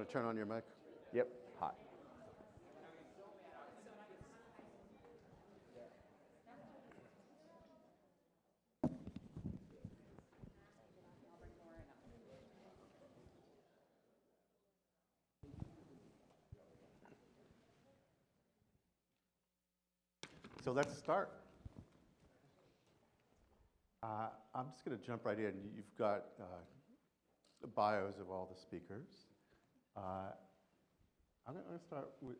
going to turn on your mic. Yep. Hi. So let's start. I'm just going to jump right in. You've got the bios of all the speakers. I'm going to start with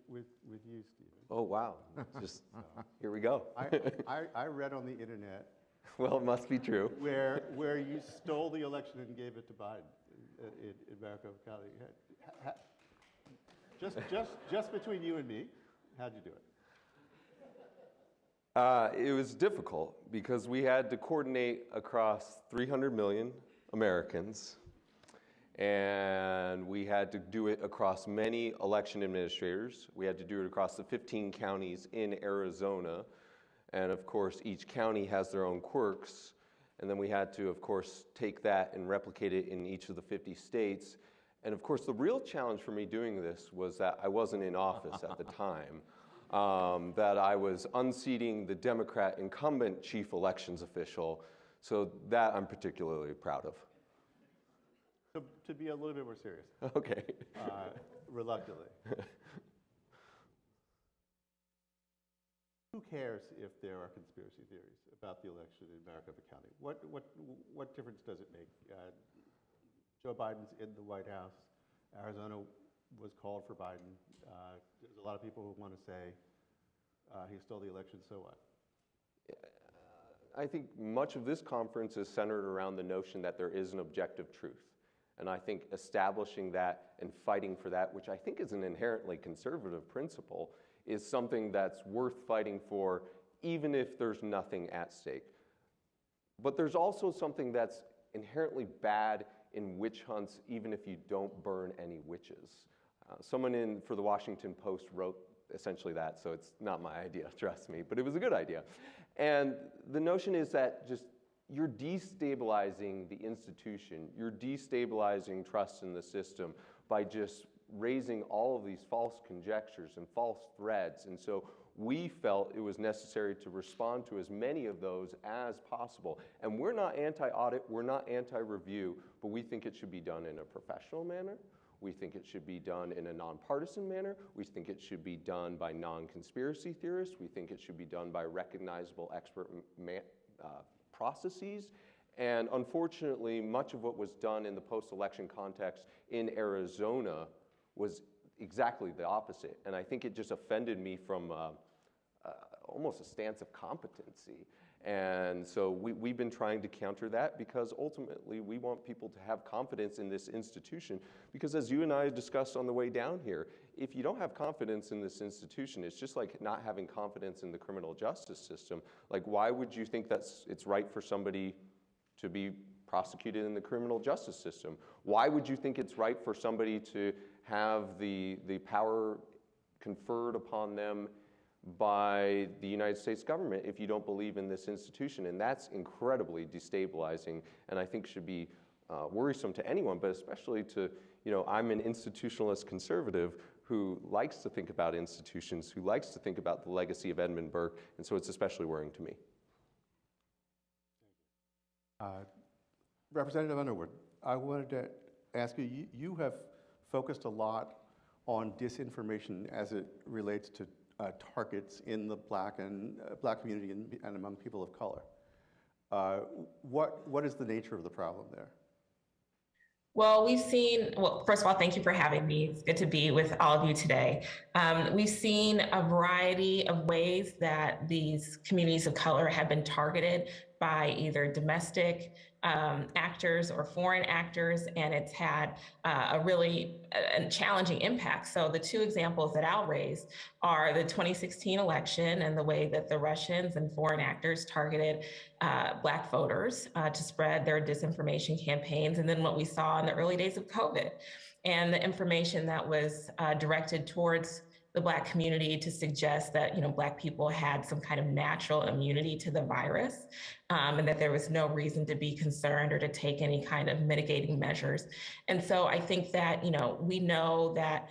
you, Stephen. Oh, wow. Just, here we go. I read on the internet. Well, it must be true. Where you stole the election and gave it to Biden in Maricopa County. Just between you and me, how'd you do it? It was difficult because we had to coordinate across 300 million Americans, and we had to do it across many election administrators. We had to do it across the 15 counties in Arizona, and of course each county has their own quirks, and then we had to, of course, take that and replicate it in each of the 50 states. And of course the real challenge for me doing this was that I wasn't in office at the time. That I was unseating the Democrat incumbent chief elections official, so that I'm particularly proud of. So to be a little bit more serious. Okay. Reluctantly. Who cares if there are conspiracy theories about the election in Maricopa County? What difference does it make? Joe Biden's in the White House. Arizona was called for Biden. There's a lot of people who want to say he stole the election, so what? I think much of this conference is centered around the notion that there is an objective truth. And I think establishing that and fighting for that, which I think is an inherently conservative principle, is something that's worth fighting for, even if there's nothing at stake. But there's also something that's inherently bad in witch hunts, even if you don't burn any witches. Someone for the Washington Post wrote essentially that, so it's not my idea, trust me, but it was a good idea. And the notion is that just you're destabilizing the institution, you're destabilizing trust in the system by just raising all of these false conjectures and false threads. And so we felt it was necessary to respond to as many of those as possible. And we're not anti-audit, we're not anti-review, but we think it should be done in a professional manner. We think it should be done in a nonpartisan manner. We think it should be done by non-conspiracy theorists. We think it should be done by recognizable expert processes. And unfortunately, much of what was done in the post-election context in Arizona was exactly the opposite. And I think it just offended me from almost a stance of competency. And so we've been trying to counter that because ultimately we want people to have confidence in this institution, because as you and I discussed on the way down here, if you don't have confidence in this institution, it's just like not having confidence in the criminal justice system. Like, why would you think it's right for somebody to be prosecuted in the criminal justice system? Why would you think it's right for somebody to have the power conferred upon them by the United States government if you don't believe in this institution? And that's incredibly destabilizing, and I think should be worrisome to anyone, but especially to, I'm an institutionalist conservative who likes to think about institutions, who likes to think about the legacy of Edmund Burke, and so it's especially worrying to me. Representative Underwood, I wanted to ask you, you have focused a lot on disinformation as it relates to targets in the black community and among people of color. What is the nature of the problem there? Well, first of all, thank you for having me. It's good to be with all of you today. We've seen a variety of ways that these communities of color have been targeted by either domestic actors or foreign actors, and it's had a really challenging impact. So the two examples that I'll raise are the 2016 election and the way that the Russians and foreign actors targeted Black voters to spread their disinformation campaigns, and then what we saw in the early days of COVID and the information that was directed towards the Black community to suggest that, Black people had some kind of natural immunity to the virus, and that there was no reason to be concerned or to take any kind of mitigating measures. And so I think that, we know that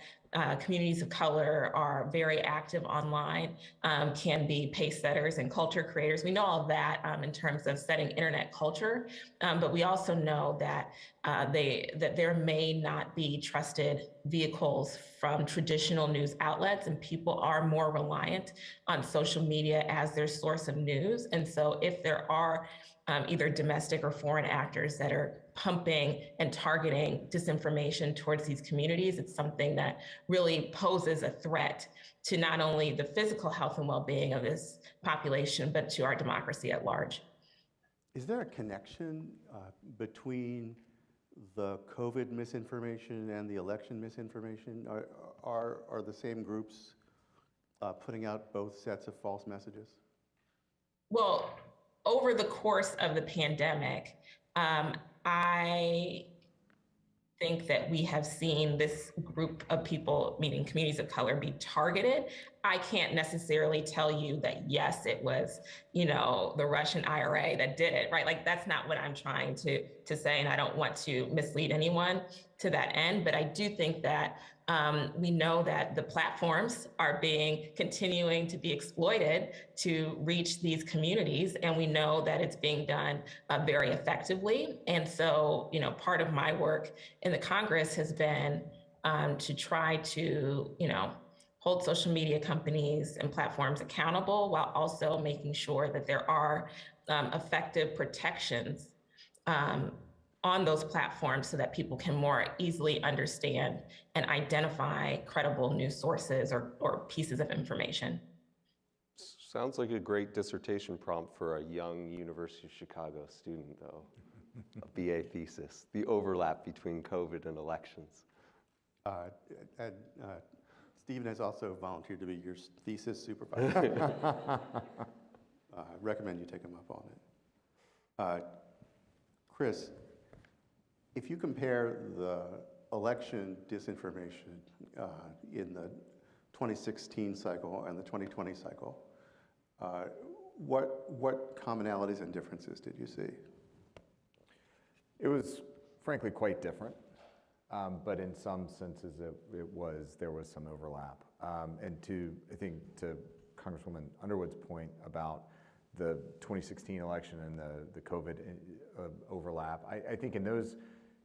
communities of color are very active online, can be pace setters and culture creators. We know all of that in terms of setting internet culture, but we also know that that there may not be trusted vehicles from traditional news outlets, and people are more reliant on social media as their source of news. And so if there are either domestic or foreign actors that are pumping and targeting disinformation towards these communities, it's something that really poses a threat to not only the physical health and well-being of this population, but to our democracy at large. Is there a connection between the COVID misinformation and the election misinformation? Are the same groups putting out both sets of false messages? Well, over the course of the pandemic, I think that we have seen this group of people, meaning communities of color, be targeted. I can't necessarily tell you that, yes, it was, the Russian IRA that did it, right? Like, that's not what I'm trying to say, and I don't want to mislead anyone to that end. But I do think that we know that the platforms are continuing to be exploited to reach these communities, and we know that it's being done very effectively. And so, part of my work in the Congress has been to try to, hold social media companies and platforms accountable, while also making sure that there are effective protections on those platforms so that people can more easily understand and identify credible news sources or pieces of information. Sounds like a great dissertation prompt for a young University of Chicago student, though. A BA thesis, the overlap between COVID and elections. Stephen has also volunteered to be your thesis supervisor. I recommend you take him up on it. Chris, if you compare the election disinformation in the 2016 cycle and the 2020 cycle, what commonalities and differences did you see? It was frankly quite different, but in some senses there was some overlap. And I think to Congresswoman Underwood's point about the 2016 election and the COVID overlap, I think in those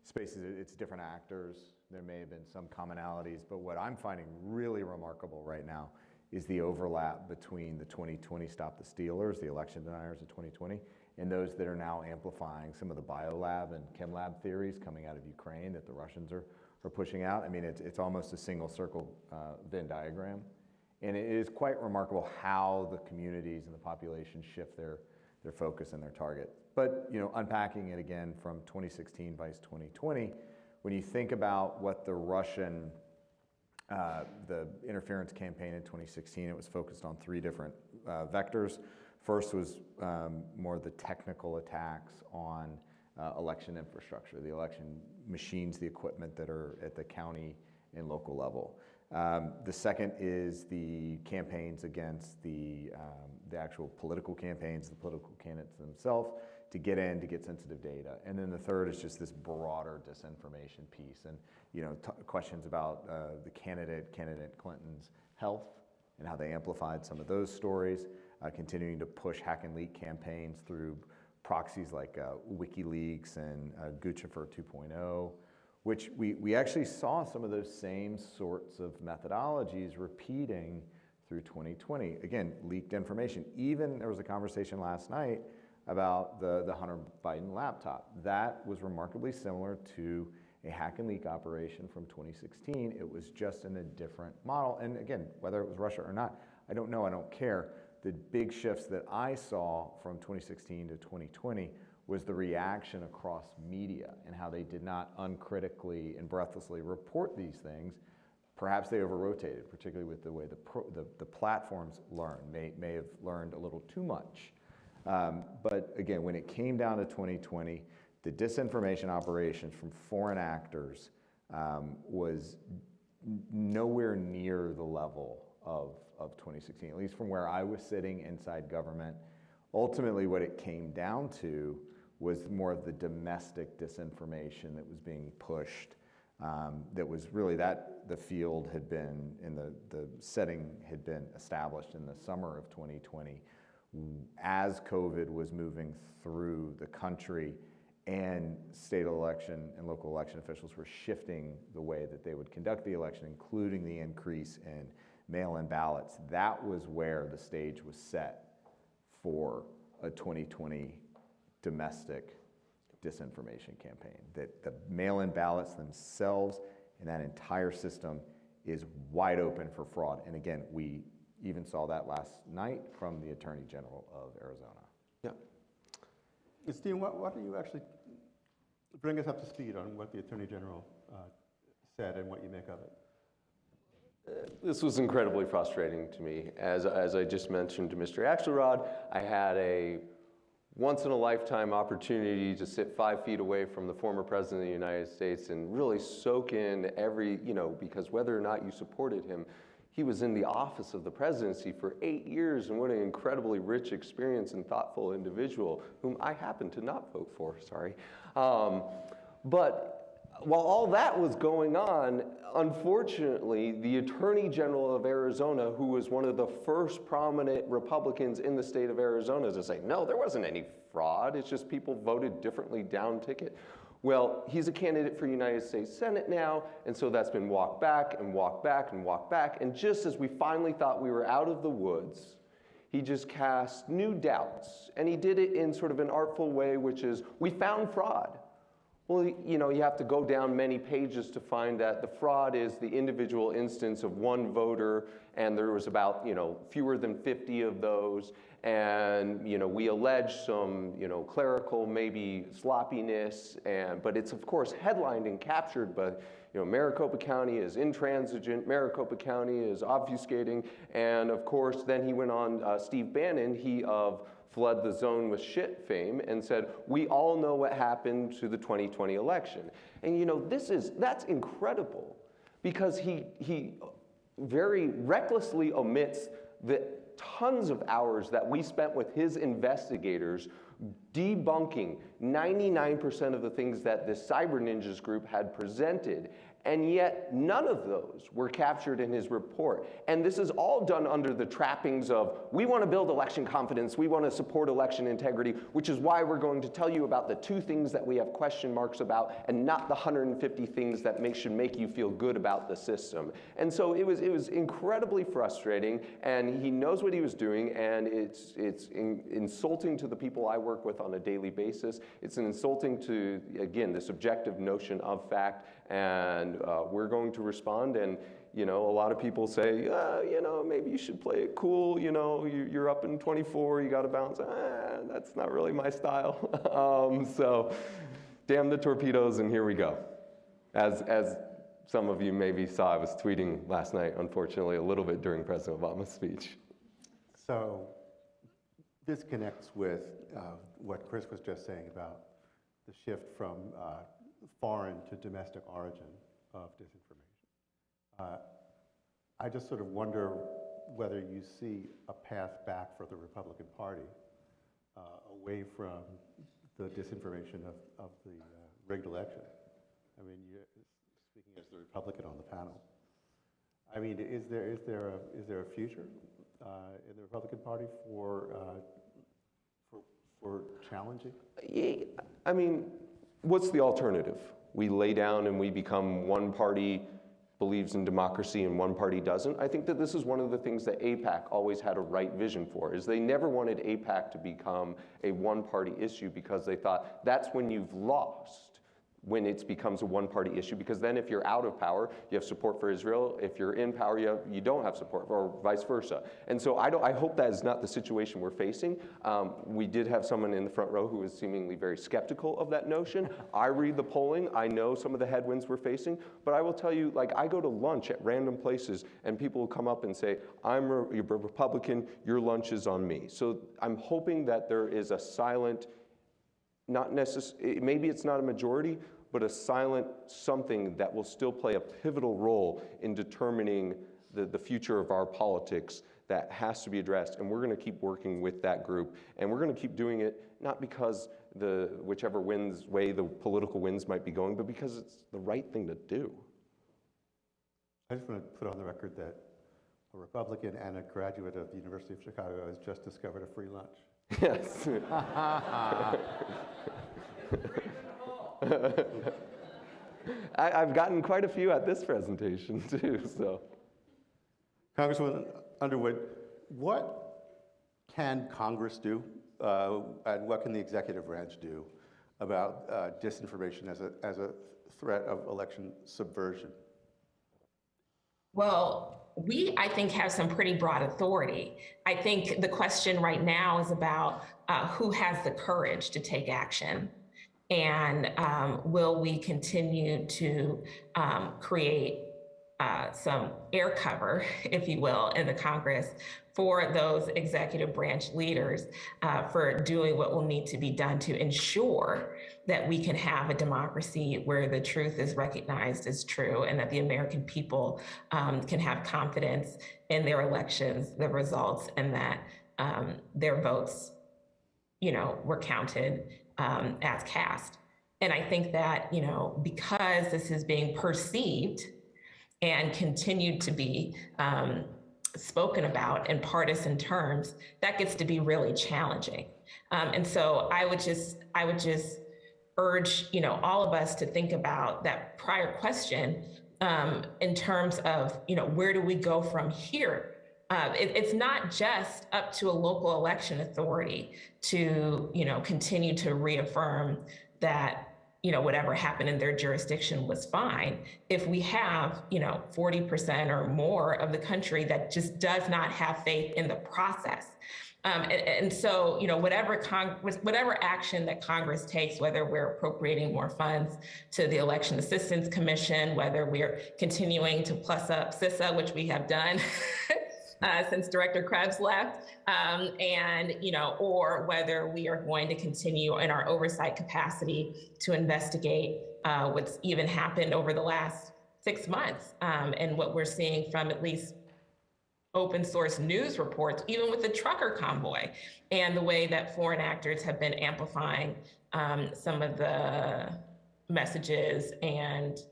spaces it's different actors. There may have been some commonalities, but what I'm finding really remarkable right now is the overlap between the 2020 Stop the Stealers, the election deniers of 2020, and those that are now amplifying some of the biolab and chem lab theories coming out of Ukraine that the Russians are pushing out. I mean, it's almost a single circle Venn diagram. And it is quite remarkable how the communities and the population shift their focus and their target. But, unpacking it again from 2016 vice 2020, when you think about what the Russian, the interference campaign in 2016, it was focused on three different vectors. First was more the technical attacks on election infrastructure, the election machines, the equipment that are at the county and local level. The second is the campaigns against the actual political campaigns, the political candidates themselves, to get sensitive data. And then the third is just this broader disinformation piece, and questions about the candidate Clinton's health and how they amplified some of those stories, continuing to push hack and leak campaigns through proxies like WikiLeaks and Guccifer 2.0, which we actually saw some of those same sorts of methodologies repeating through 2020. Again, leaked information. Even there was a conversation last night about the Hunter Biden laptop. That was remarkably similar to a hack and leak operation from 2016. It was just in a different model. And again, whether it was Russia or not, I don't know, I don't care. The big shifts that I saw from 2016 to 2020 was the reaction across media and how they did not uncritically and breathlessly report these things. Perhaps they over-rotated, particularly with the way the platforms learn, may have learned a little too much. But again, when it came down to 2020, the disinformation operations from foreign actors was nowhere near the level of 2016, at least from where I was sitting inside government. Ultimately, what it came down to was more of the domestic disinformation that was being pushed. That was really that the field had been, in the setting had been established in the summer of 2020 as COVID was moving through the country, and state election and local election officials were shifting the way that they would conduct the election, including the increase in mail-in ballots. That was where the stage was set for a 2020 domestic disinformation campaign. That the mail-in ballots themselves and that entire system is wide open for fraud. And again, we even saw that last night from the Attorney General of Arizona. Yeah. Steve, why don't you actually bring us up to speed on what the Attorney General said and what you make of it? This was incredibly frustrating to me. As I just mentioned to Mr. Axelrod, I had a once-in-a-lifetime opportunity to sit 5 feet away from the former President of the United States and really soak in every, because whether or not you supported him, he was in the office of the presidency for 8 years, and what an incredibly rich experience and thoughtful individual, whom I happen to not vote for, sorry. But while all that was going on, unfortunately, the Attorney General of Arizona, who was one of the first prominent Republicans in the state of Arizona to say, no, there wasn't any fraud, it's just people voted differently down ticket. Well, he's a candidate for United States Senate now, and so that's been walked back and walked back and walked back, and just as we finally thought we were out of the woods, he just cast new doubts, and he did it in sort of an artful way, which is, we found fraud. Well, you have to go down many pages to find that the fraud is the individual instance of one voter, and there was about, fewer than 50 of those, and, we allege some, clerical maybe sloppiness, but it's, of course, headlined and captured by, Maricopa County is intransigent, Maricopa County is obfuscating, and, of course, then he went on, Steve Bannon, he of Flood the Zone with Shit fame, and said, we all know what happened to the 2020 election. And that's incredible, because he very recklessly omits the tons of hours that we spent with his investigators debunking 99% of the things that the Cyber Ninjas group had presented, and yet none of those were captured in his report. And this is all done under the trappings of, we want to build election confidence, we want to support election integrity, which is why we're going to tell you about the 2 things that we have question marks about, and not the 150 things that should make you feel good about the system. And so it was incredibly frustrating, and he knows what he was doing, and it's insulting to the people I work with on a daily basis. It's insulting to, again, this objective notion of fact, and we're going to respond. And a lot of people say, maybe you should play it cool, you're up in 24, you got to bounce. That's not really my style. So damn the torpedoes, and here we go. As some of you maybe saw, I was tweeting last night, unfortunately, a little bit during President Obama's speech. So this connects with what Chris was just saying about the shift from foreign to domestic origin of disinformation. I just sort of wonder whether you see a path back for the Republican Party away from the disinformation of the rigged election. I mean, you're speaking as the Republican on the panel. I mean, is there a future in the Republican Party for challenging? I mean, what's the alternative? We lay down and we become one party believes in democracy and one party doesn't. I think that this is one of the things that AIPAC always had a right vision for, is they never wanted AIPAC to become a one-party issue, because they thought that's when you've lost, when it becomes a one-party issue, because then if you're out of power, you have support for Israel. If you're in power, you don't have support, or vice versa. And so I hope that is not the situation we're facing. We did have someone in the front row who was seemingly very skeptical of that notion. I read the polling. I know some of the headwinds we're facing, but I will tell you, I go to lunch at random places, and people will come up and say, I'm a Republican, your lunch is on me. So I'm hoping that there is a silent, not necessarily, maybe it's not a majority, but a silent something that will still play a pivotal role in determining the future of our politics that has to be addressed. And we're going to keep working with that group. And we're going to keep doing it, not because whichever way the political winds might be going, but because it's the right thing to do. I just want to put on the record that a Republican and a graduate of the University of Chicago has just discovered a free lunch. Yes. I've gotten quite a few at this presentation too, so. Congresswoman Underwood, what can Congress do and what can the executive branch do about disinformation as a threat of election subversion? Well, I think, have some pretty broad authority. I think the question right now is about who has the courage to take action. And will we continue to create some air cover, if you will, in the Congress for those executive branch leaders for doing what will need to be done to ensure that we can have a democracy where the truth is recognized as true and that the American people can have confidence in their elections, the results, and that their votes, were counted as cast. And I think that, because this is being perceived and continued to be spoken about in partisan terms, that gets to be really challenging. And so I would just urge, all of us to think about that prior question in terms of, where do we go from here? It's not just up to a local election authority to, continue to reaffirm that, whatever happened in their jurisdiction was fine. If we have, 40% or more of the country that just does not have faith in the process. And so, whatever action that Congress takes, whether we're appropriating more funds to the Election Assistance Commission, whether we're continuing to plus up CISA, which we have done since Director Krebs left, or whether we are going to continue in our oversight capacity to investigate what's even happened over the last 6 months and what we're seeing from at least open source news reports, even with the trucker convoy and the way that foreign actors have been amplifying some of the messages and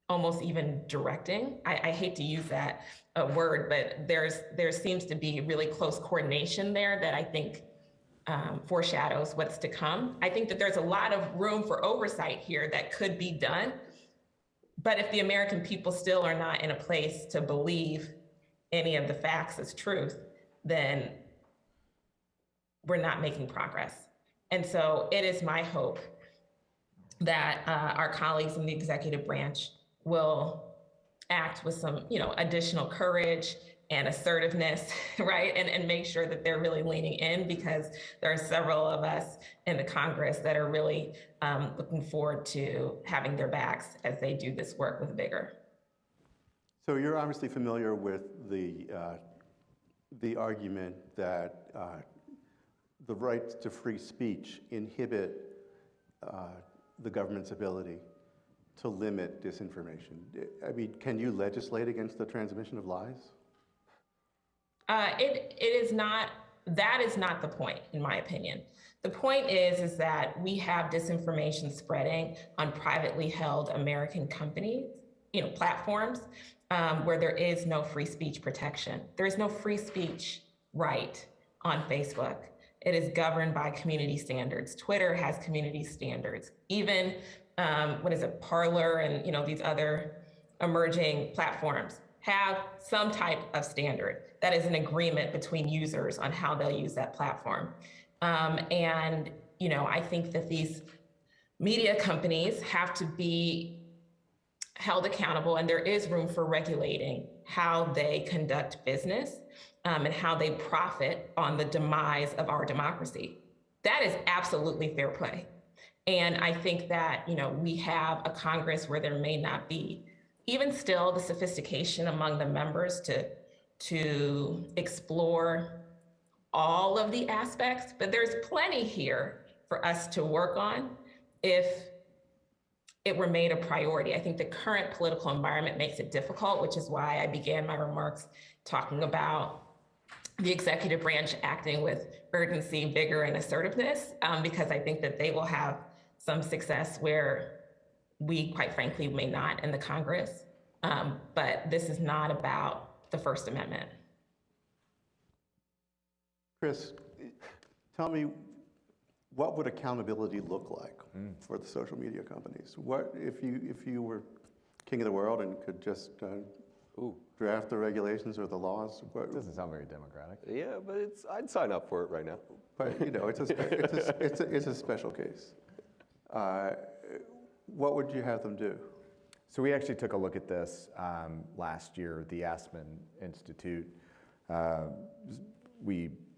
almost even directing. I hate to use that word, but there seems to be really close coordination there that I think foreshadows what's to come. I think that there's a lot of room for oversight here that could be done. But if the American people still are not in a place to believe any of the facts as truth, then we're not making progress. And so it is my hope that our colleagues in the executive branch will act with some, additional courage and assertiveness, right? And make sure that they're really leaning in, because there are several of us in the Congress that are really looking forward to having their backs as they do this work with vigor. So you're obviously familiar with the argument that the rights to free speech inhibit the government's ability to limit disinformation. I mean, can you legislate against the transmission of lies? It is not, that is not the point, in my opinion. The point is that we have disinformation spreading on privately held American companies, platforms, where there is no free speech protection. There is no free speech right on Facebook. It is governed by community standards. Twitter has community standards. Even, Parler and these other emerging platforms have some type of standard that is an agreement between users on how they'll use that platform. I think that these media companies have to be held accountable, and there is room for regulating how they conduct business and how they profit on the demise of our democracy. That is absolutely fair play. And I think that, we have a Congress where there may not be even still the sophistication among the members to explore all of the aspects, but there's plenty here for us to work on if it were made a priority. I think the current political environment makes it difficult, which is why I began my remarks talking about the executive branch acting with urgency, vigor, and assertiveness, because I think that they will have some success where we, quite frankly, may not in the Congress. But this is not about the First Amendment. Chris, tell me, what would accountability look like for the social media companies? What if you were king of the world and could just draft the regulations or the laws? It doesn't sound very democratic. Yeah, but I'd sign up for it right now. But you know, it's a special case. What would you have them do? So we actually took a look at this last year. The Aspen Institute.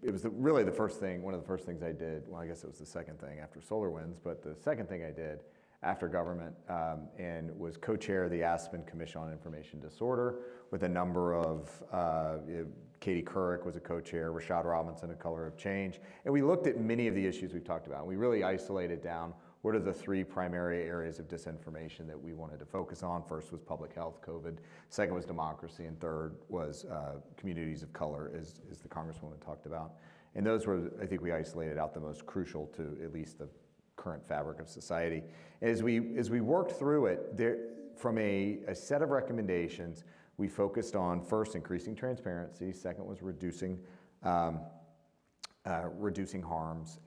It was really the first thing. One of the first things I did. Well, I guess it was the second thing after SolarWinds, but the second thing I did after government and was co-chair of the Aspen Commission on Information Disorder with a number of. Katie Couric was a co-chair, Rashad Robinson, A Color of Change, and we looked at many of the issues we've talked about. And we really isolated down what are the three primary areas of disinformation that we wanted to focus on. First was public health, COVID. Second was democracy. And third was communities of color, as the Congresswoman talked about. And those were, I think we isolated out the most crucial to at least the current fabric of society. And as we worked through it, from a set of recommendations, we focused on first increasing transparency. Second was reducing harms,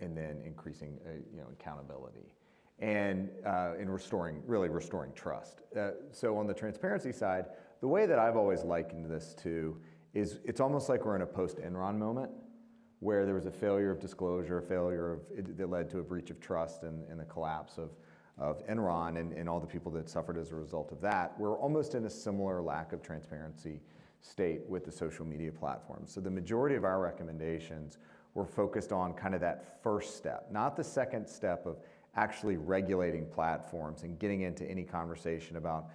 and then increasing accountability. And restoring trust. So on the transparency side, the way that I've always likened this to is it's almost like we're in a post-Enron moment where there was a failure of disclosure, that led to a breach of trust and the collapse of Enron and all the people that suffered as a result of that. We're almost in a similar lack of transparency state with the social media platforms. So the majority of our recommendations were focused on kind of that first step, not the second step of actually regulating platforms and getting into any conversation about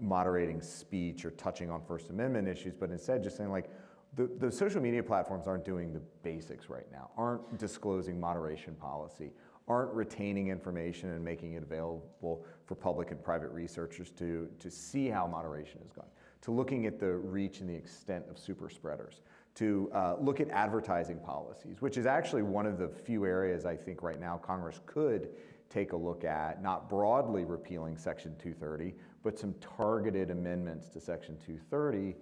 moderating speech or touching on First Amendment issues, but instead just saying like, the social media platforms aren't doing the basics right now, aren't disclosing moderation policy, aren't retaining information and making it available for public and private researchers to see how moderation is going, to looking at the reach and the extent of super spreaders, to look at advertising policies, which is actually one of the few areas I think right now Congress could take a look at, not broadly repealing Section 230, but some targeted amendments to Section 230,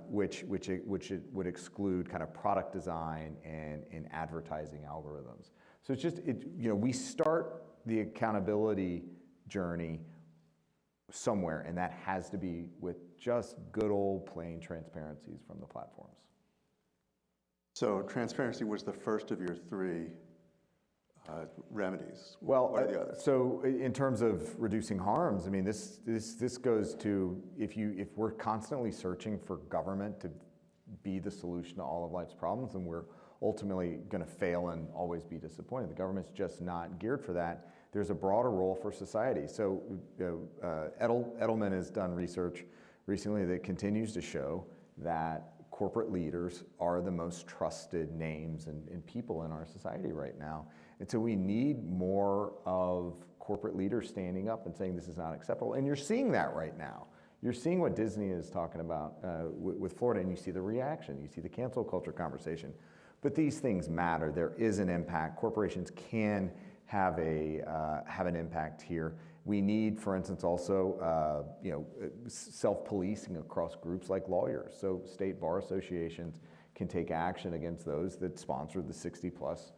which would exclude kind of product design and advertising algorithms. So it's just, we start the accountability journey somewhere, and that has to be with just good old plain transparencies from the platforms. So transparency was the first of your three remedies. Well, what are the others? So in terms of reducing harms, I mean, this goes to if we're constantly searching for government to be the solution to all of life's problems, then we're ultimately going to fail and always be disappointed. The government's just not geared for that. There's a broader role for society. So Edelman has done research recently that continues to show that corporate leaders are the most trusted names and people in our society right now. And so we need more of corporate leaders standing up and saying this is not acceptable. And you're seeing that right now. You're seeing what Disney is talking about with Florida, and you see the reaction. You see the cancel culture conversation. But these things matter. There is an impact. Corporations can have an impact here. We need, for instance, also self-policing across groups like lawyers. So state bar associations can take action against those that sponsor the 60-plus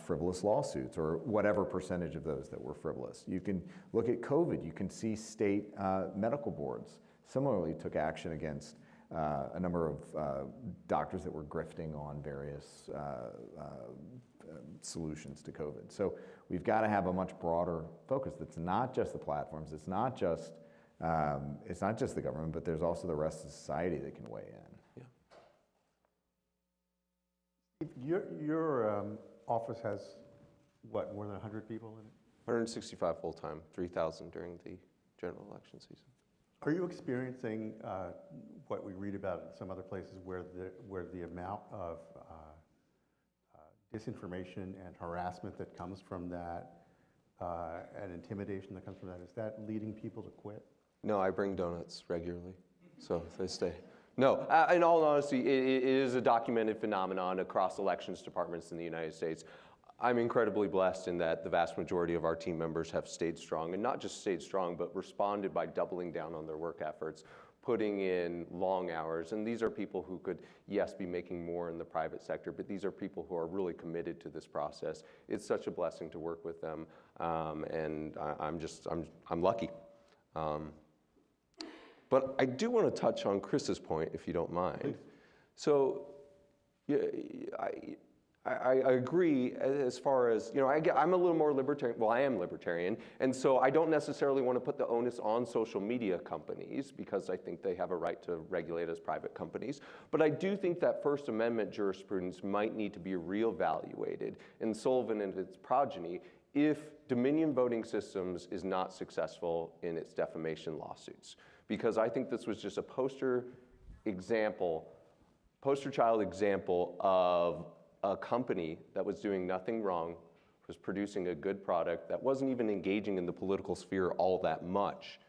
frivolous lawsuits, or whatever percentage of those that were frivolous. You can look at COVID. You can see state medical boards similarly took action against a number of doctors that were grifting on various solutions to COVID. So we've got to have a much broader focus. That's not just the platforms. It's not just the government, but there's also the rest of society that can weigh in. Yeah. Your office has what, more than 100 people in it? 165 full-time, 3,000 during the general election season. Are you experiencing what we read about in some other places where the amount of disinformation and harassment that comes from that and intimidation that comes from that, is that leading people to quit? No, I bring donuts regularly, so they stay. No, in all honesty, it is a documented phenomenon across elections departments in the United States. I'm incredibly blessed in that the vast majority of our team members have stayed strong, and not just stayed strong, but responded by doubling down on their work efforts, putting in long hours. And these are people who could, yes, be making more in the private sector, but these are people who are really committed to this process. It's such a blessing to work with them, and I'm lucky. But I do want to touch on Chris's point, if you don't mind. Please. So, yeah, I agree as far as, I'm a little more libertarian. Well, I am libertarian. And so I don't necessarily want to put the onus on social media companies because I think they have a right to regulate as private companies. But I do think that First Amendment jurisprudence might need to be reevaluated in Sullivan and its progeny if Dominion Voting Systems is not successful in its defamation lawsuits. Because I think this was just a poster child example of a company that was doing nothing wrong, was producing a good product, that wasn't even engaging in the political sphere all that much,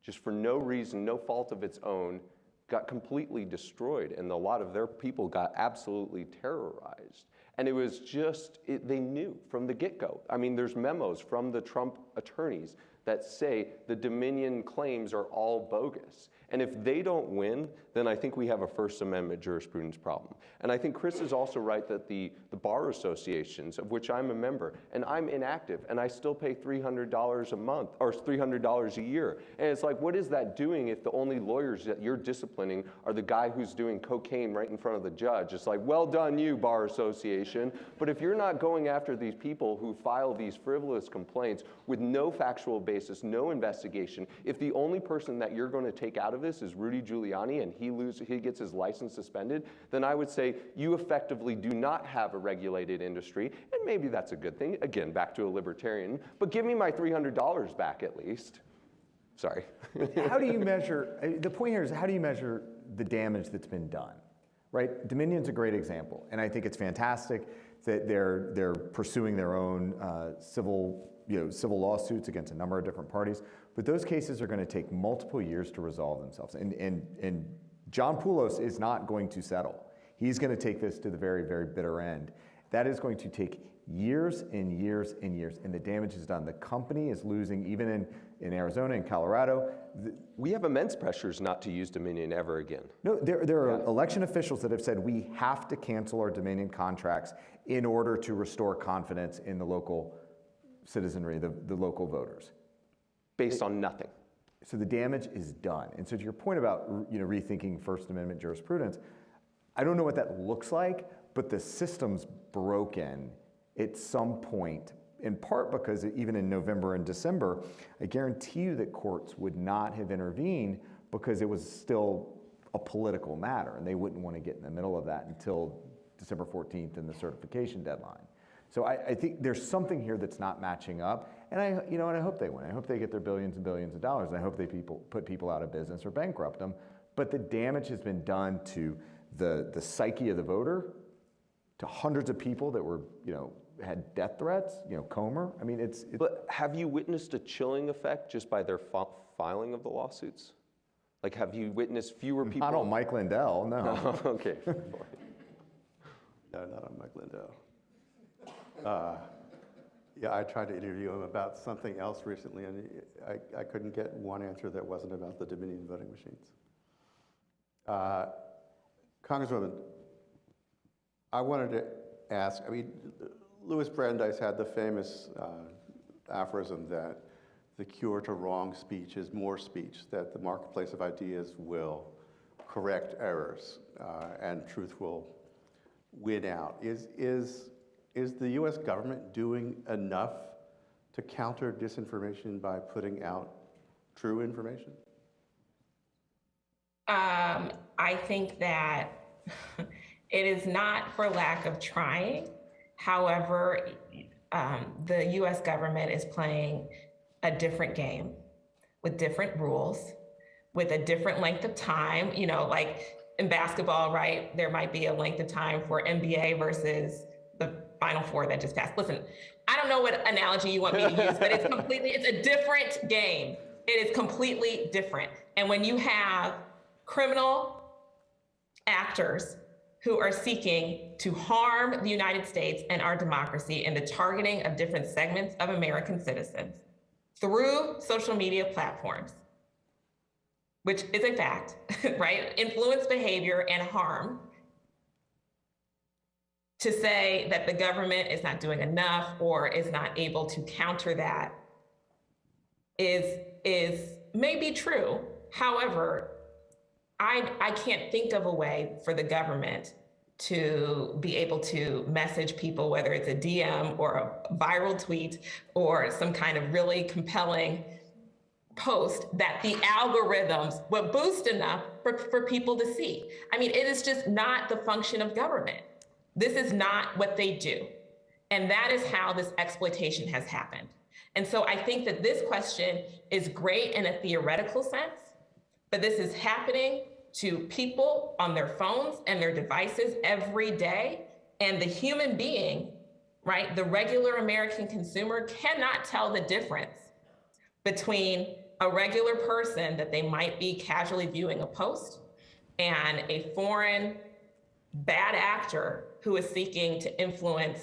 just for no reason, no fault of its own, got completely destroyed, and a lot of their people got absolutely terrorized. And it was just, they knew from the get-go. I mean, there's memos from the Trump attorneys that say the Dominion claims are all bogus. And if they don't win, then I think we have a First Amendment jurisprudence problem. And I think Chris is also right that the bar associations, of which I'm a member, and I'm inactive, and I still pay $300 a month, or $300 a year. And it's like, what is that doing if the only lawyers that you're disciplining are the guy who's doing cocaine right in front of the judge? It's like, well done you, bar association. But if you're not going after these people who file these frivolous complaints with no factual basis, no investigation, if the only person that you're going to take out of this is Rudy Giuliani and he gets his license suspended, then I would say you effectively do not have a regulated industry, and maybe that's a good thing. Again, back to a libertarian, but give me my $300 back at least. Sorry. How do you measure, the point here is how do you measure the damage that's been done, right? Dominion's a great example, and I think it's fantastic that they're pursuing their own civil lawsuits against a number of different parties, but those cases are going to take multiple years to resolve themselves. And John Poulos is not going to settle. He's going to take this to the very, very bitter end. That is going to take years and years and years, and the damage is done. The company is losing, even in Arizona and Colorado. We have immense pressures not to use Dominion ever again. No, there are election officials that have said we have to cancel our Dominion contracts in order to restore confidence in the local citizenry, the local voters. Based on nothing. So the damage is done. And so to your point about rethinking First Amendment jurisprudence, I don't know what that looks like, but the system's broken at some point, in part because even in November and December, I guarantee you that courts would not have intervened because it was still a political matter, and they wouldn't want to get in the middle of that until December 14th and the certification deadline. So I think there's something here that's not matching up, and I hope they win. I hope they get their billions and billions of dollars, and I hope they put people out of business or bankrupt them. But the damage has been done to the psyche of the voter, to hundreds of people that were, had death threats, Comer. I mean, it's. But have you witnessed a chilling effect just by their filing of the lawsuits? Like, have you witnessed fewer people? Not on Mike Lindell, no. Okay. No, not on Mike Lindell. Yeah, I tried to interview him about something else recently, and I couldn't get one answer that wasn't about the Dominion voting machines. Congresswoman, I wanted to ask, Louis Brandeis had the famous aphorism that the cure to wrong speech is more speech, that the marketplace of ideas will correct errors and truth will win out. Is the US government doing enough to counter disinformation by putting out true information? I think that it is not for lack of trying. However, the US government is playing a different game with different rules, with a different length of time. Like in basketball, right? There might be a length of time for NBA versus the Final Four that just passed. Listen, I don't know what analogy you want me to use, but it's a different game. It is completely different. And when you have criminal actors who are seeking to harm the United States and our democracy and the targeting of different segments of American citizens through social media platforms, which is a fact, right? Influence behavior and harm, to say that the government is not doing enough or is not able to counter that is maybe true. However, I can't think of a way for the government to be able to message people, whether it's a DM or a viral tweet or some kind of really compelling post, that the algorithms would boost enough for people to see. I mean, it is just not the function of government. This is not what they do. And that is how this exploitation has happened. And so I think that this question is great in a theoretical sense, but this is happening to people on their phones and their devices every day. And the human being, right, the regular American consumer cannot tell the difference between a regular person that they might be casually viewing a post and a foreign bad actor who is seeking to influence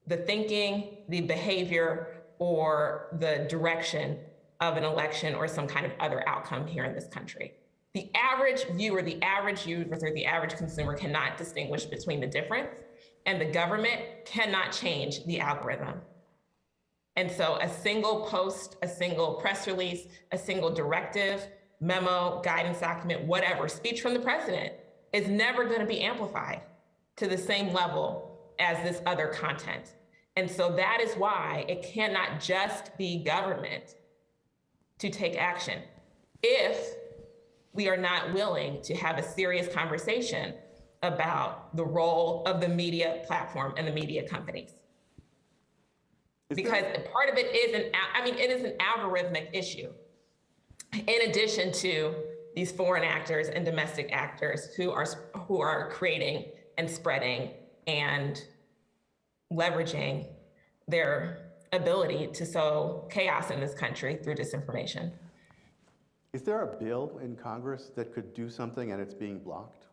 the thinking, the behavior, or the direction of an election or some kind of other outcome here in this country. The average viewer, the average user, the average consumer cannot distinguish between the difference, and the government cannot change the algorithm. And so a single post, a single press release, a single directive, memo, guidance document, whatever, speech from the president is never going to be amplified to the same level as this other content. And so that is why it cannot just be government to take action if we are not willing to have a serious conversation about the role of the media platform and the media companies. Because part of it is it is an algorithmic issue, in addition to these foreign actors and domestic actors who are creating and spreading and leveraging their ability to sow chaos in this country through disinformation. Is there a bill in Congress that could do something and it's being blocked?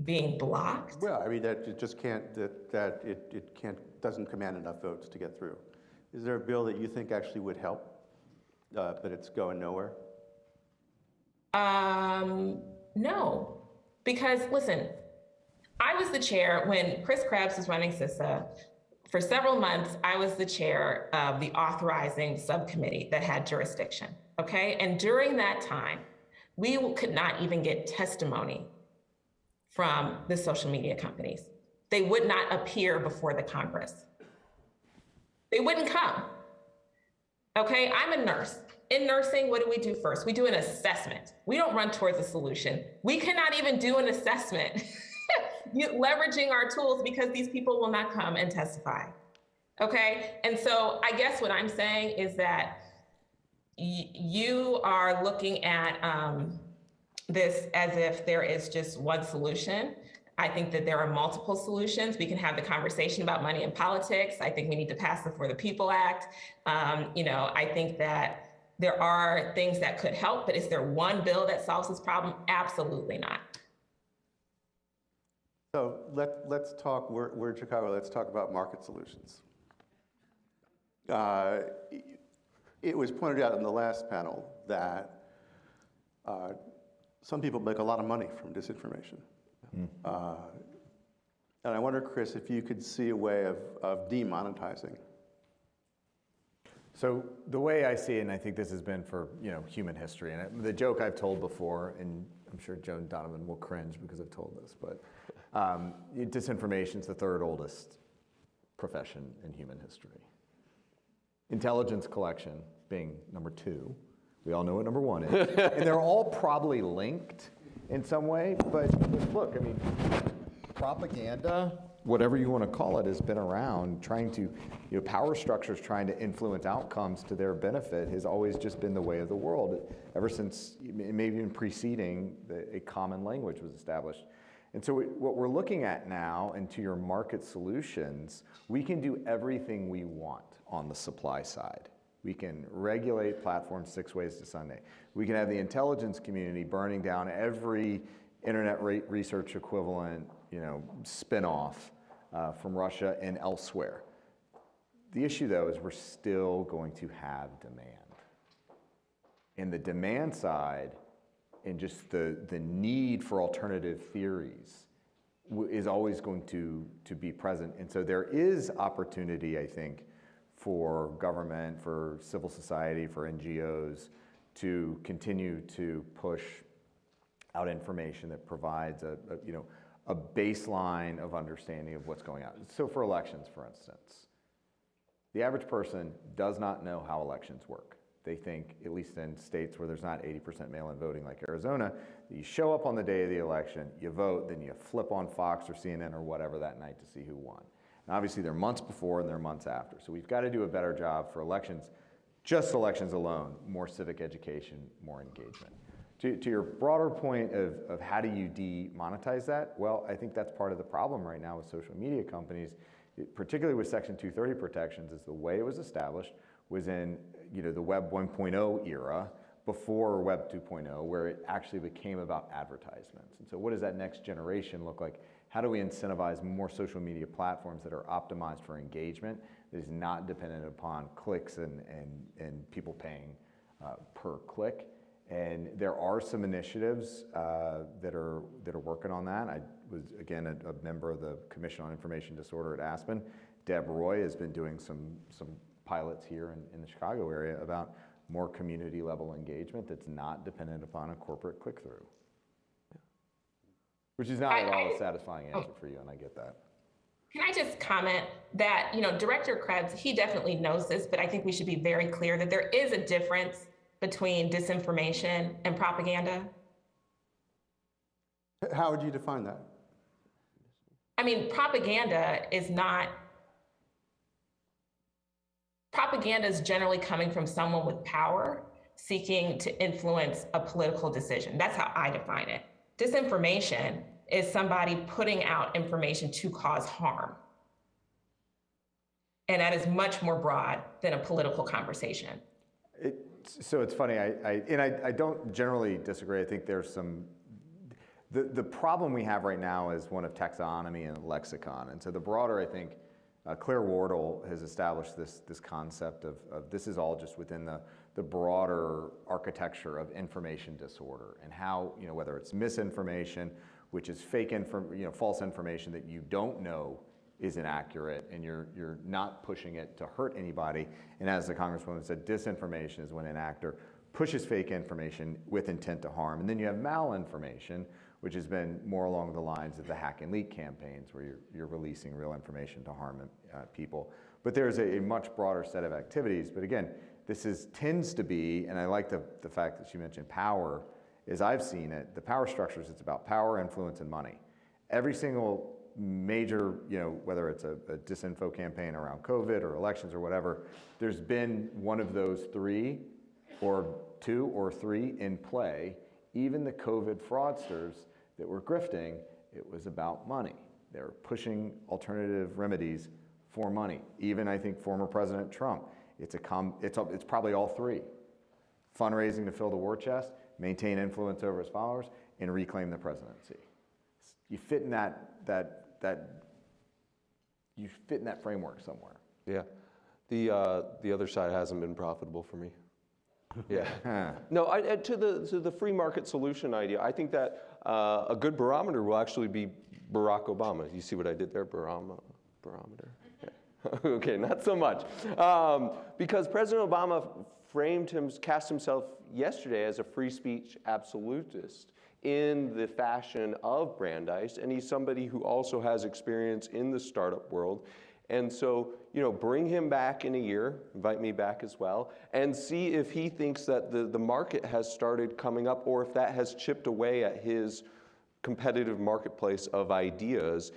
Being blocked? Well, I mean, that it just can't, doesn't command enough votes to get through. Is there a bill that you think actually would help, but it's going nowhere? No, because listen, I was the chair when Chris Krebs was running CISA. For several months, I was the chair of the authorizing subcommittee that had jurisdiction, okay? And during that time, we could not even get testimony from the social media companies. They would not appear before the Congress. They wouldn't come, okay? I'm a nurse. In nursing, what do we do first? We do an assessment. We don't run towards a solution. We cannot even do an assessment leveraging our tools because these people will not come and testify, okay? And so I guess what I'm saying is that you are looking at this as if there is just one solution. I think that there are multiple solutions. We can have the conversation about money in politics. I think we need to pass the For the People Act. I think that there are things that could help, but is there one bill that solves this problem? Absolutely not. So let's talk, we're in Chicago, let's talk about market solutions. It was pointed out in the last panel that some people make a lot of money from disinformation. And I wonder, Chris, if you could see a way of demonetizing. So the way I see it, and I think this has been for human history, and the joke I've told before, and I'm sure Joan Donovan will cringe because I've told this, but disinformation is the third oldest profession in human history. Intelligence collection being number 2. We all know what number 1 is. And they're all probably linked in some way, but look, I mean, propaganda, whatever you want to call it, has been around trying to, power structures trying to influence outcomes to their benefit has always just been the way of the world, ever since, maybe even preceding a common language was established. And so what we're looking at now, and to your market solutions, we can do everything we want on the supply side. We can regulate platforms 6 ways to Sunday. We can have the intelligence community burning down every internet research equivalent, spin-off from Russia and elsewhere. The issue, though, is we're still going to have demand. And the demand side, and just the need for alternative theories is always going to be present. And so there is opportunity, I think, for government, for civil society, for NGOs to continue to push out information that provides a baseline of understanding of what's going on. So for elections, for instance, the average person does not know how elections work. They think, at least in states where there's not 80% mail-in voting like Arizona, that you show up on the day of the election, you vote, then you flip on Fox or CNN or whatever that night to see who won. And obviously there are months before and there are months after. So we've got to do a better job for elections, just elections alone, more civic education, more engagement. To your broader point of how do you demonetize that, well, I think that's part of the problem right now with social media companies, particularly with Section 230 protections, is the way it was established was in the Web 1.0 era, before Web 2.0, where it actually became about advertisements. And so what does that next generation look like? How do we incentivize more social media platforms that are optimized for engagement, that is not dependent upon clicks and people paying per click? And there are some initiatives that are working on that. I was, again, a member of the Commission on Information Disorder at Aspen. Deb Roy has been doing some pilots here in the Chicago area about more community level engagement that's not dependent upon a corporate click-through. Which is not at all a satisfying answer for you, and I get that. Can I just comment that, Director Krebs, he definitely knows this, but I think we should be very clear that there is a difference between disinformation and propaganda. How would you define that? I mean, propaganda is generally coming from someone with power seeking to influence a political decision. That's how I define it. Disinformation is somebody putting out information to cause harm. And that is much more broad than a political conversation. So it's funny, I don't generally disagree. I think there's some, the problem we have right now is one of taxonomy and lexicon. And so the broader, I think, Claire Wardle has established this concept of this is all just within the broader architecture of information disorder, and how, whether it's misinformation, which is false information that you don't know is inaccurate, and you're not pushing it to hurt anybody. And as the Congresswoman said, disinformation is when an actor pushes fake information with intent to harm. And then you have malinformation, which has been more along the lines of the hack and leak campaigns, where you're releasing real information to harm people. But there's a much broader set of activities. But again, this tends to be, and I like the fact that you mentioned power, as I've seen it, the power structures, it's about power, influence, and money. Every single major, whether it's a disinfo campaign around COVID or elections or whatever, there's been one of those three or two or three in play. Even the COVID fraudsters that were grifting, it was about money. They were pushing alternative remedies for money. Even, I think, former President Trump, it's probably all three. Fundraising to fill the war chest, maintain influence over his followers, and reclaim the presidency. You fit in that framework somewhere. Yeah, the other side hasn't been profitable for me. Yeah. No, to the free market solution idea, I think that a good barometer will actually be Barack Obama. You see what I did there, barometer? Yeah. Okay, not so much. Because President Obama cast himself yesterday as a free speech absolutist in the fashion of Brandeis, and he's somebody who also has experience in the startup world. And so, bring him back in a year, invite me back as well, and see if he thinks that the market has started coming up, or if that has chipped away at his competitive marketplace of ideas.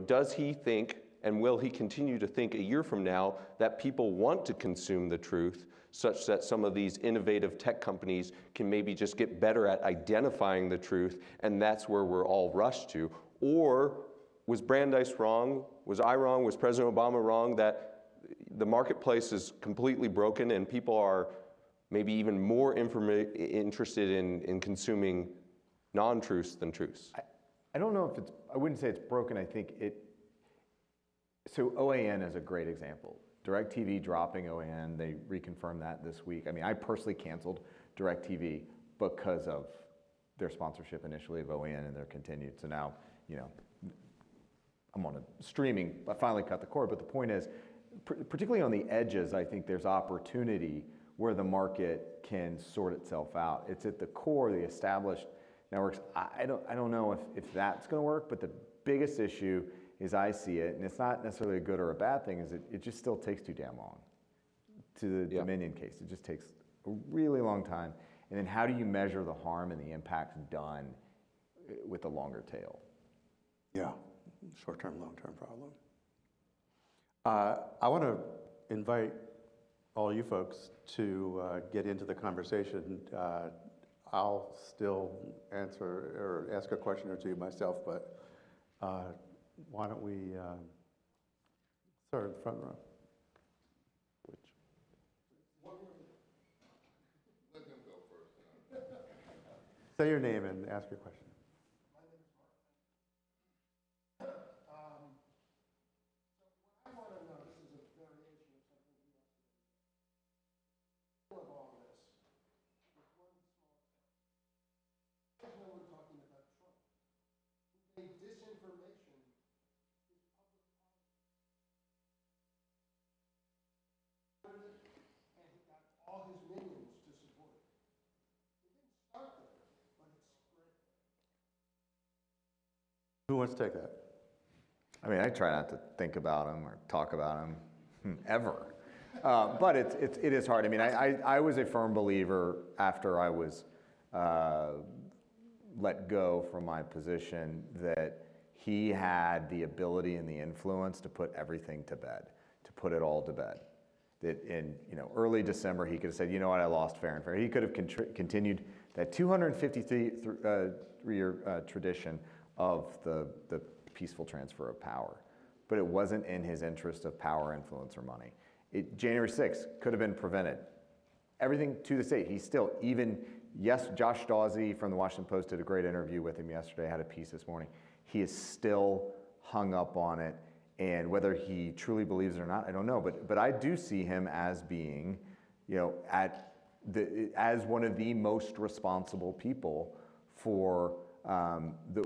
Does he think And will he continue to think a year from now that people want to consume the truth, such that some of these innovative tech companies can maybe just get better at identifying the truth, and that's where we're all rushed to? Or was Brandeis wrong? Was I wrong? Was President Obama wrong that the marketplace is completely broken and people are maybe even more interested in consuming non-truths than truths? I don't know if it's, I wouldn't say it's broken. I think so OAN is a great example. DirecTV dropping OAN, they reconfirmed that this week. I mean, I personally canceled DirecTV because of their sponsorship initially of OAN and their continued. So now, I'm on a streaming, I finally cut the cord, but the point is, particularly on the edges, I think there's opportunity where the market can sort itself out. It's at the core, the established networks. I don't know if that's gonna work, but the biggest issue is I see it, and it's not necessarily a good or a bad thing, is it just still takes too damn long. To the Dominion case, it just takes a really long time. And then how do you measure the harm and the impacts done with the longer tail? Yeah, short-term, long-term problem. I want to invite all you folks to get into the conversation. I'll still answer or ask a question or two myself, but why don't we start in the front row? Let him go first. Say your name and ask your question. My name is Mark. So what I want to know, this is a variation of something you asked me. Of all this, with one small exception. I know we're talking about Trump, who made disinformation his public policy. And he got all his minions to support it. It didn't start there, but it spread. Who wants to take that? I mean, I try not to think about them or talk about them ever. But it is hard. I mean, I was a firm believer after I was let go from my position that he had the ability and the influence to put everything to bed, to put it all to bed. That in early December, he could have said, you know what, I lost fair and fair. He could have continued that 253-year tradition of the peaceful transfer of power. But it wasn't in his interest of power, influence, or money. January 6th could have been prevented. Everything to the state. He's still, yes, Josh Dawsey from the Washington Post did a great interview with him yesterday. I had a piece this morning. He is still hung up on it. And whether he truly believes it or not, I don't know. But I do see him as being, as one of the most responsible people for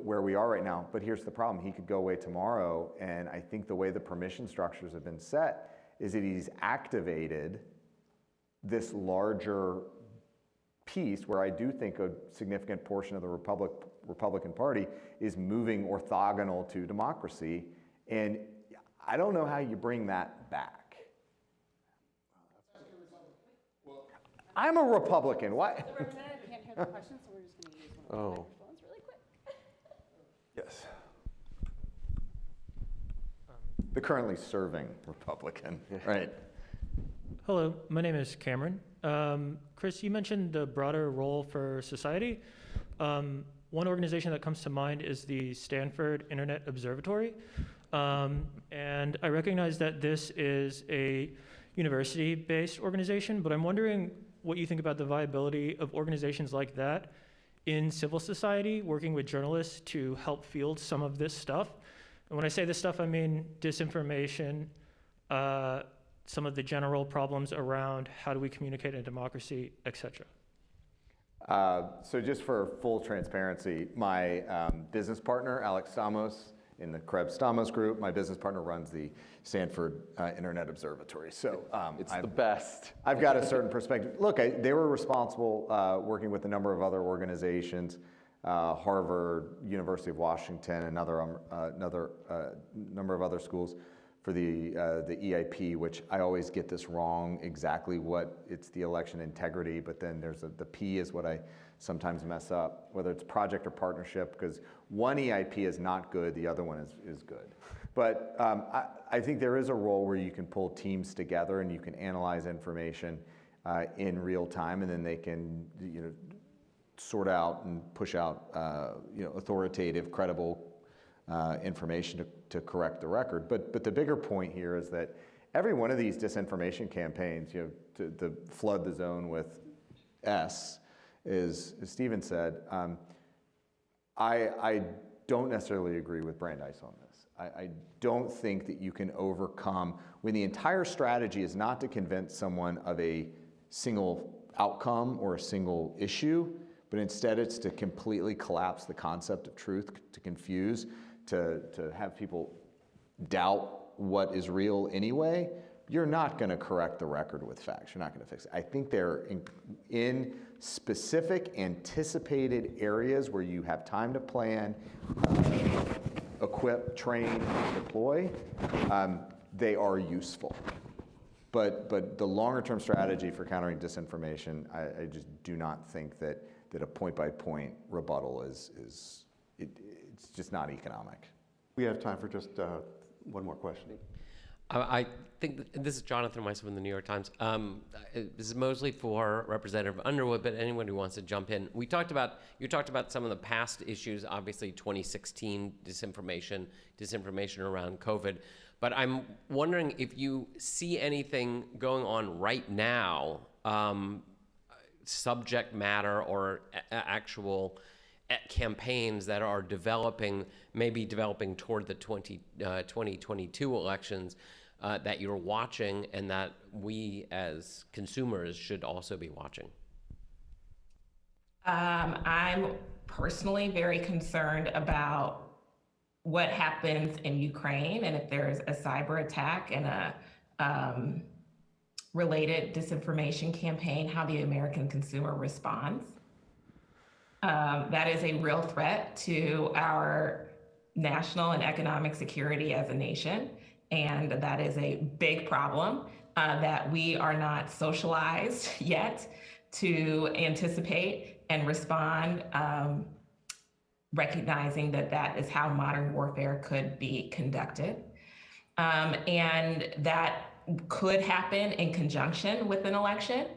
where we are right now. But here's the problem. He could go away tomorrow. And I think the way the permission structures have been set is that he's activated this larger piece where I do think a significant portion of the Republican Party is moving orthogonal to democracy. And I don't know how you bring that back. I'm a Republican. What? The representative can't hear the question, so we're just going to use one of the microphones really quick. Yes. The currently serving Republican, right? Hello, my name is Cameron. Chris, you mentioned the broader role for society. One organization that comes to mind is the Stanford Internet Observatory. And I recognize that this is a university-based organization, but I'm wondering what you think about the viability of organizations like that in civil society, working with journalists to help field some of this stuff. And when I say this stuff, I mean disinformation, some of the general problems around how do we communicate in democracy, et cetera. So just for full transparency, my business partner, Alex Stamos, in the Krebs Stamos group, my business partner runs the Stanford Internet Observatory. So it's the best. I've got a certain perspective. Look, they were responsible working with a number of other organizations, Harvard, University of Washington, another number of other schools for the EIP, which I always get this wrong exactly what it's the election integrity, but then there's the P is what I sometimes mess up, whether it's project or partnership, because one EIP is not good, the other one is good. But I think there is a role where you can pull teams together and you can analyze information in real time, and then they can, sort out and push out, authoritative, credible information to correct the record. But the bigger point here is that every one of these disinformation campaigns, to flood the zone with S, as Stephen said, I don't necessarily agree with Brandeis on this. I don't think that you can overcome, when the entire strategy is not to convince someone of a single outcome or a single issue, but instead it's to completely collapse the concept of truth, to confuse, to have people doubt what is real anyway. You're not going to correct the record with facts. You're not going to fix it. I think they're in specific, anticipated areas where you have time to plan, equip, train, and deploy. They are useful. But the longer-term strategy for countering disinformation, I just do not think that a point-by-point rebuttal it's just not economic. We have time for just one more question. I think this is Jonathan Weiss from the New York Times. This is mostly for Representative Underwood, but anyone who wants to jump in. You talked about some of the past issues, obviously 2016 disinformation around COVID. But I'm wondering if you see anything going on right now, subject matter or actual campaigns that are maybe developing toward the 2022 elections that you're watching and that we as consumers should also be watching? I'm personally very concerned about what happens in Ukraine, and if there's a cyber attack and a related disinformation campaign, how the American consumer responds. That is a real threat to our national and economic security as a nation. And that is a big problem that we are not socialized yet to anticipate and respond, recognizing that that is how modern warfare could be conducted. And that could happen in conjunction with an election,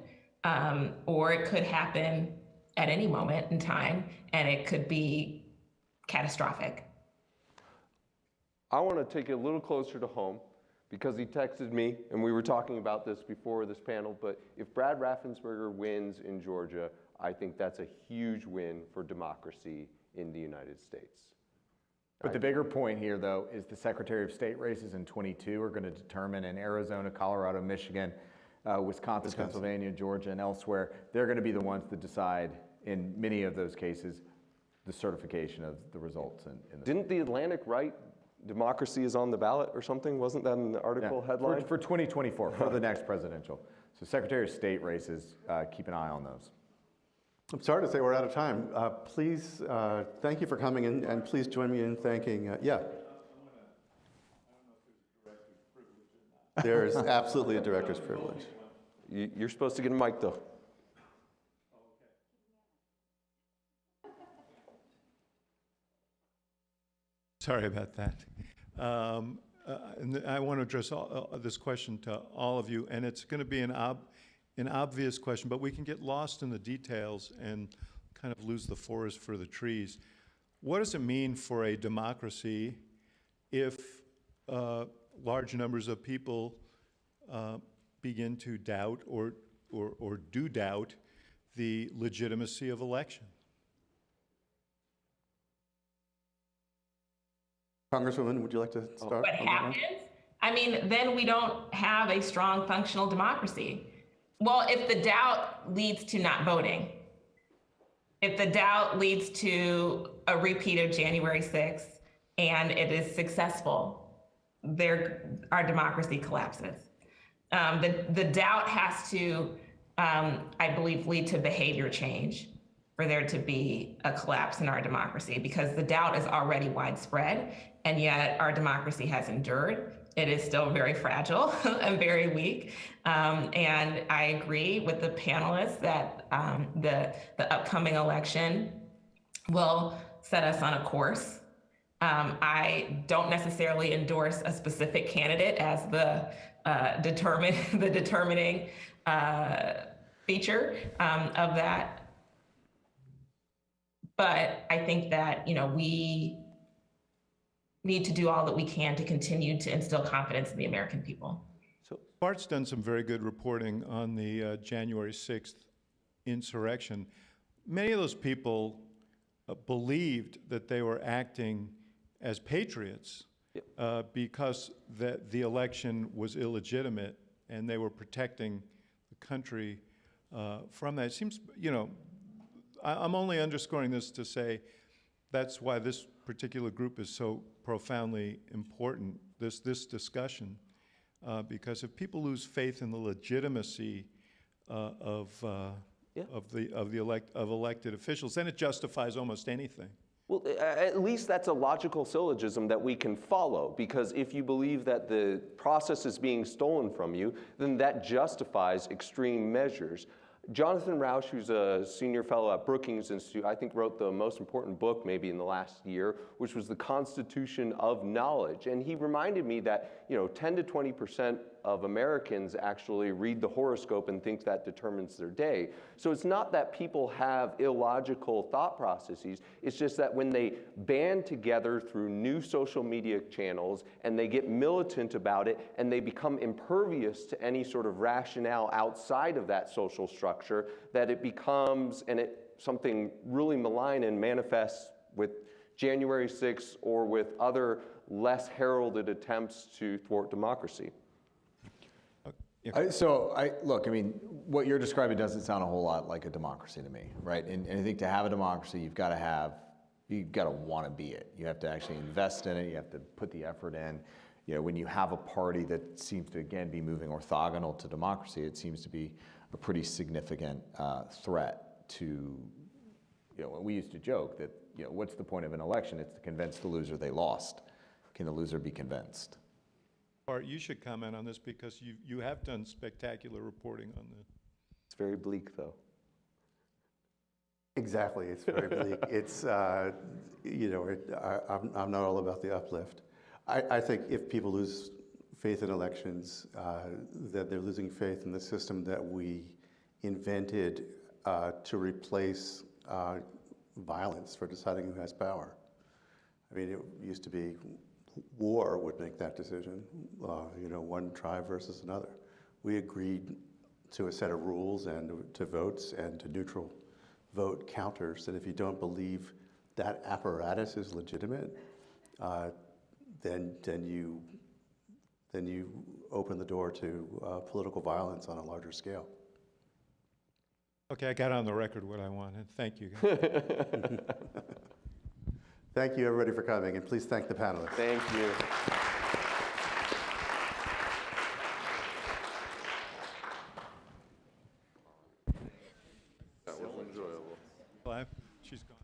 or it could happen at any moment in time, and it could be catastrophic. I want to take it a little closer to home because he texted me, and we were talking about this before this panel, but if Brad Raffensperger wins in Georgia, I think that's a huge win for democracy in the United States. But the bigger point here, though, is the Secretary of State races in 22 are going to determine in Arizona, Colorado, Michigan, Wisconsin, Pennsylvania, Georgia, and elsewhere, they're going to be the ones that decide, in many of those cases, the certification of the results. Didn't the Atlantic write democracy is on the ballot or something? Wasn't that in the article headline? For 2024, for the next presidential. So Secretary of State races, keep an eye on those. I'm sorry to say we're out of time. Please, thank you for coming in, and please join me in thanking, There's absolutely a director's privilege. You're supposed to get a mic, though. Sorry about that. And I want to address this question to all of you, and it's going to be an obvious question, but we can get lost in the details and kind of lose the forest for the trees. What does it mean for a democracy if large numbers of people begin to doubt or do doubt the legitimacy of elections? Congresswoman, would you like to start? What happens? I mean, then we don't have a strong functional democracy. Well, if the doubt leads to not voting, if the doubt leads to a repeat of January 6th and it is successful, our democracy collapses. The doubt has to, I believe, lead to behavior change for there to be a collapse in our democracy, because the doubt is already widespread, and yet our democracy has endured. It is still very fragile and very weak. And I agree with the panelists that the upcoming election will set us on a course I don't necessarily endorse a specific candidate as the determining feature of that. But I think that, we need to do all that we can to continue to instill confidence in the American people. So, Bart's done some very good reporting on the January 6th insurrection. Many of those people believed that they were acting as patriots because the election was illegitimate and they were protecting the country from that. It seems, I'm only underscoring this to say that's why this particular group is so profoundly important, this discussion, because if people lose faith in the legitimacy of elected officials, then it justifies almost anything. well, at least that's a logical syllogism that we can follow, because if you believe that the process is being stolen from you, then that justifies extreme measures. Jonathan Rauch, who's a senior fellow at Brookings Institute, I think wrote the most important book maybe in the last year, which was The Constitution of Knowledge. And he reminded me that 10 to 20% of Americans actually read the horoscope and think that determines their day. So it's not that people have illogical thought processes, it's just that when they band together through new social media channels and they get militant about it and they become impervious to any sort of rationale outside of that social structure, that it becomes something really malign and manifests with January 6th or with other less heralded attempts to thwart democracy. Look, what you're describing doesn't sound a whole lot like a democracy to me, right? And I think to have a democracy, you've got to want to be it. You have to actually invest in it. You have to put the effort in. When you have a party that seems to, again, be moving orthogonal to democracy, it seems to be a pretty significant threat to, we used to joke that, what's the point of an election? It's to convince the loser they lost. Can the loser be convinced? Bart, you should comment on this because you have done spectacular reporting on this. It's very bleak, though. Exactly, it's very bleak. It's, I'm not all about the uplift. I think if people lose faith in elections, that they're losing faith in the system that we invented to replace violence for deciding who has power. It used to be war would make that decision, one tribe versus another. We agreed to a set of rules and to votes and to neutral vote counters that if you don't believe that apparatus is legitimate, then you open the door to political violence on a larger scale. Okay, I got on the record what I wanted. Thank you. Thank you, everybody, for coming, and please thank the panelists. Thank you. That was enjoyable. Well, she's gone.